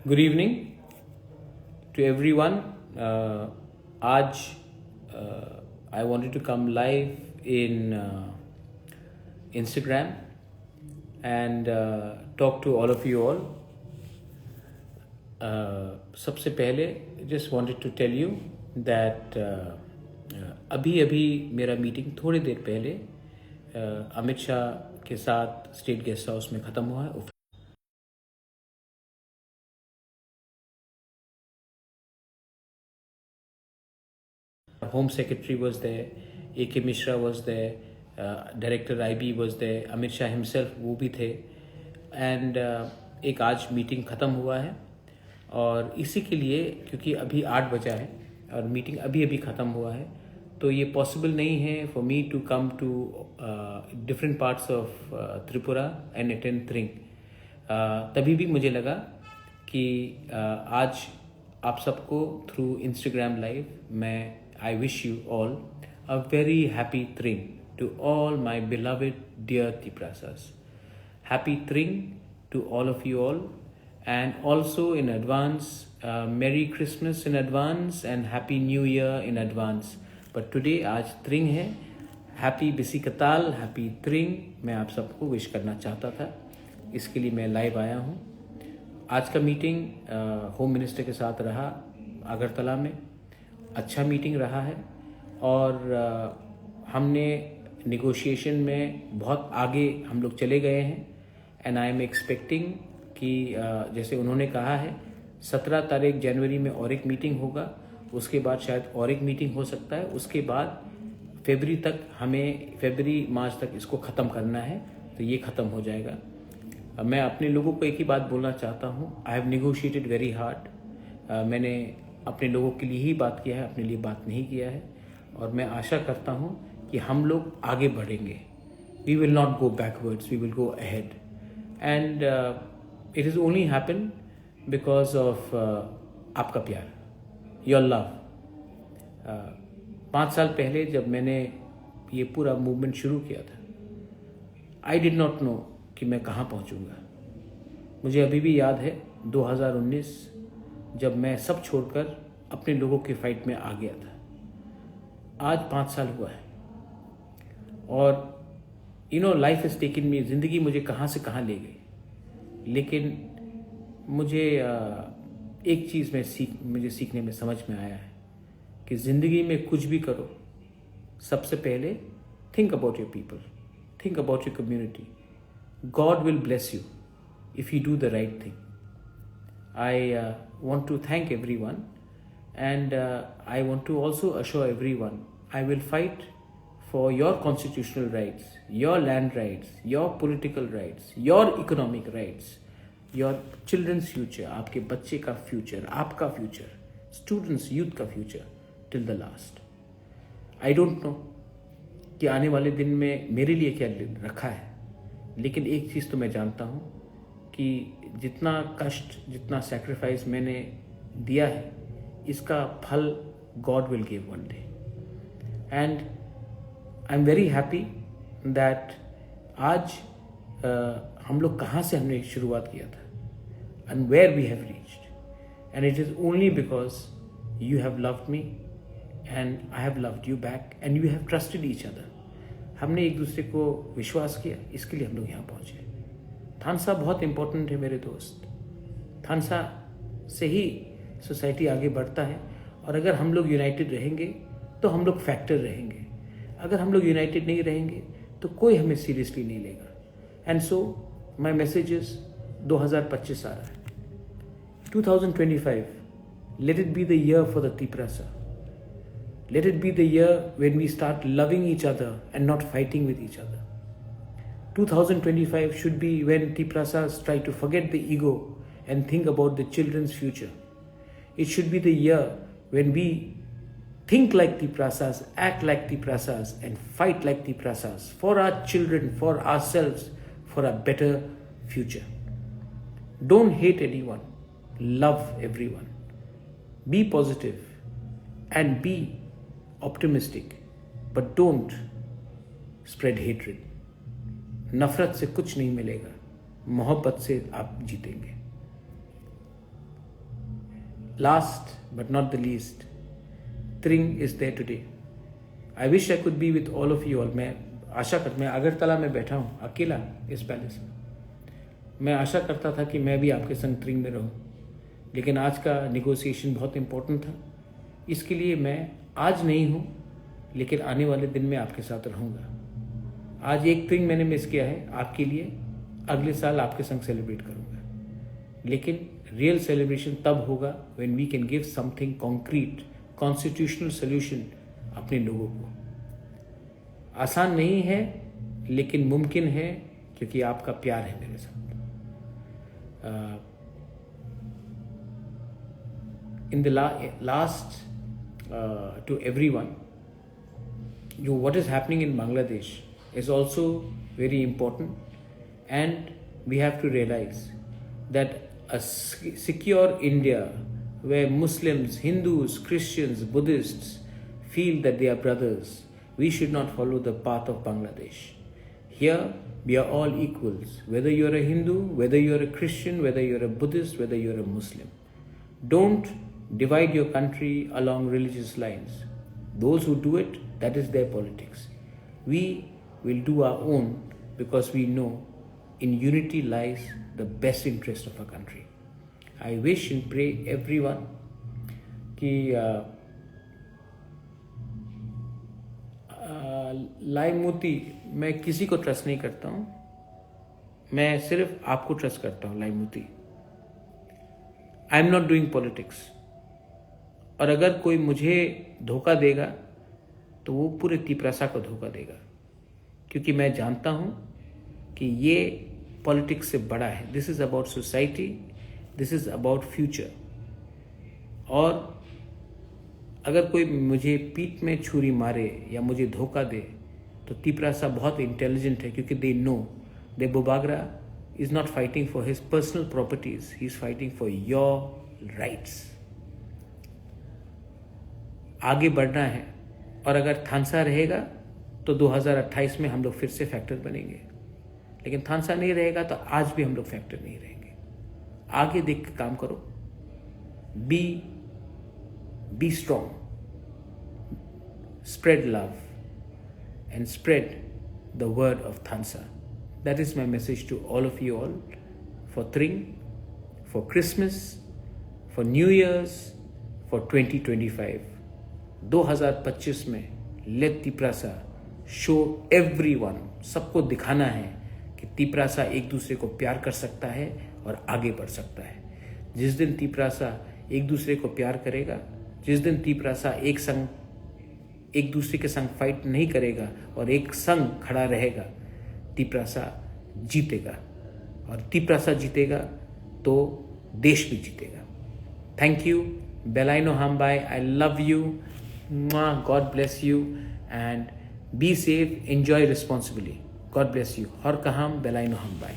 Good evening to everyone. आज I wanted to come live in Instagram and talk to all of you all. सबसे पहले just wanted to tell you that अभी मेरा meeting थोड़ी देर पहले अमित शाह के साथ स्टेट गेस्ट हाउस में ख़त्म हुआ है. Home Secretary was there, A.K. Mishra was there, Director IB was there, Amit Shah himself वो भी थे. And एक आज मीटिंग ख़त्म हुआ है और इसी के लिए क्योंकि अभी 8 बजा है और मीटिंग अभी ख़त्म हुआ है तो ये पॉसिबल नहीं है for me to come to different parts of Tripura and attend थ्रिंग. तभी भी मुझे लगा कि आज आप सबको थ्रू इंस्टाग्राम लाइव मैं I wish you all a very happy Thring to all my beloved dear Tiprasas. Happy Thring to all of you all, and also in advance Merry Christmas in advance and Happy New Year in advance. But today आज Thring है. Happy Bisikatal, Happy Thring मैं आप सबको wish करना चाहता था, इसके लिए मैं लाइव आया हूँ. आज का मीटिंग होम मिनिस्टर के साथ रहा अगरतला में. अच्छा मीटिंग रहा है और हमने नेगोशिएशन में बहुत आगे हम लोग चले गए हैं. एंड आई एम एक्सपेक्टिंग कि जैसे उन्होंने कहा है 17 तारीख जनवरी में और एक मीटिंग होगा, उसके बाद शायद और एक मीटिंग हो सकता है, उसके बाद फरवरी तक हमें फरवरी मार्च तक इसको ख़त्म करना है तो ये ख़त्म हो जाएगा. मैं अपने लोगों को एक ही बात बोलना चाहता हूँ. I have negotiated very hard. मैंने अपने लोगों के लिए ही बात किया है, अपने लिए बात नहीं किया है और मैं आशा करता हूँ कि हम लोग आगे बढ़ेंगे. We will not go backwards, we will go ahead. And it is only happen because of आपका प्यार, योर लव. 5 साल पहले जब मैंने ये पूरा मूवमेंट शुरू किया था, आई डिड नॉट नो कि मैं कहाँ पहुँचूँगा. मुझे अभी भी याद है 2019 जब मैं सब छोड़कर अपने लोगों के फाइट में आ गया था. आज 5 साल हुआ है और लाइफ हैज़ टेकन मी. ज़िंदगी मुझे कहाँ से कहाँ ले गई, लेकिन मुझे एक चीज़ मुझे सीखने में समझ में आया है कि ज़िंदगी में कुछ भी करो, सबसे पहले think about your people, think about your community. God will bless you if you do the right thing. I want to thank everyone and I want to also assure everyone I will fight for your constitutional rights, your land rights, your political rights, your economic rights, your children's future, आपके बच्चे का future, आपका future, students, youth का future till the last. I don't know कि आने वाले दिन में मेरे लिए क्या रखा है, लेकिन एक चीज़ तो मैं जानता हूँ कि जितना कष्ट, जितना सैक्रिफाइस मैंने दिया है, इसका फल God will give one day. And I am very happy that आज हम लोग कहाँ से हमने शुरुआत किया था and where we have reached. And it is only because you have loved me and I have loved you back and you have trusted each other. हमने एक दूसरे को विश्वास किया, इसके लिए हम लोग यहाँ पहुँचे. थानसा बहुत इम्पोर्टेंट है मेरे दोस्त. थानसा से ही सोसाइटी आगे बढ़ता है और अगर हम लोग यूनाइटेड रहेंगे तो हम लोग फैक्टर रहेंगे. अगर हम लोग यूनाइटेड नहीं रहेंगे तो कोई हमें सीरियसली नहीं लेगा. And so my message is 2025 आ रहा है, 2025. Let it be the year for the Tiprasa. Let it be the year when we start loving each other and not fighting with each other. 2025 should be when Tiprasas try to forget the ego and think about the children's future. It should be the year when we think like Tiprasas, act like Tiprasas, and fight like Tiprasas for our children, for ourselves, for a better future. Don't hate anyone. Love everyone. Be positive and be optimistic, but don't spread hatred. नफ़रत से कुछ नहीं मिलेगा, मोहब्बत से आप जीतेंगे. last but not the least, Tring is there today. I wish I could be with all of you all. मैं अगरतला में बैठा हूँ अकेला इस पैलेस में. मैं आशा करता था कि मैं भी आपके संग ट्रिंग में रहूँ, लेकिन आज का निगोसिएशन बहुत इम्पोर्टेंट था. इसके लिए मैं आज नहीं हूँ, लेकिन आने वाले दिन में आपके साथ रहूँगा. आज एक ट्रिंग मैंने मिस किया है आपके लिए, अगले साल आपके संग सेलिब्रेट करूँगा. लेकिन रियल सेलिब्रेशन तब होगा when we can give something concrete, constitutional solution अपने लोगों को. आसान नहीं है, लेकिन मुमकिन है, क्योंकि आपका प्यार है मेरे साथ. In the last to everyone, what is happening in Bangladesh is also very important, and we have to realize that a secure India where Muslims, Hindus, Christians, Buddhists feel that they are brothers, we should not follow the path of Bangladesh. Here we are all equals, whether you are a Hindu, whether you are a Christian, whether you are a Buddhist, whether you are a Muslim. Don't divide your country along religious lines. Those who do it, that is their politics. We will do our own, because we know in unity lies the best interest of our country. I wish and pray everyone कि live मोती, मैं किसी को trust नहीं करता हूँ, मैं सिर्फ आपको ट्रस्ट करता हूँ. लाइव मोती, I am not doing politics. और अगर कोई मुझे धोखा देगा तो वो पूरे तिपरासा को धोखा देगा, क्योंकि मैं जानता हूँ कि ये पॉलिटिक्स से बड़ा है. This is about society, this is about future. और अगर कोई मुझे पीठ में छुरी मारे या मुझे धोखा दे तो तिपरासा बहुत इंटेलिजेंट है, क्योंकि they know the Bubagra is not fighting for his personal properties, he is fighting for your rights. आगे बढ़ना है, और अगर थानसा रहेगा तो 2028 में हम लोग फिर से फैक्टर बनेंगे, लेकिन थानसा नहीं रहेगा तो आज भी हम लोग फैक्टर नहीं रहेंगे. आगे देख के काम करो. Be strong, spread love, and spread the word of Thansa. That is my message to all of you all, for Tring, for Christmas, for New Year's, for 2025. 2025 में let तिपरासा show everyone, सबको दिखाना है कि तिपरासा एक दूसरे को प्यार कर सकता है और आगे बढ़ सकता है. जिस दिन तिपरासा एक दूसरे को प्यार करेगा, जिस दिन तिपरासा एक दूसरे के संग फाइट नहीं करेगा और एक संग खड़ा रहेगा, तिपरासा जीतेगा. और तिपरासा जीतेगा तो देश भी जीतेगा. Thank you. बेलाइनो हमबाई, I love you. God bless you and be safe. Enjoy responsibly. God bless you. हर कहाम बेलाइनो हमबाई.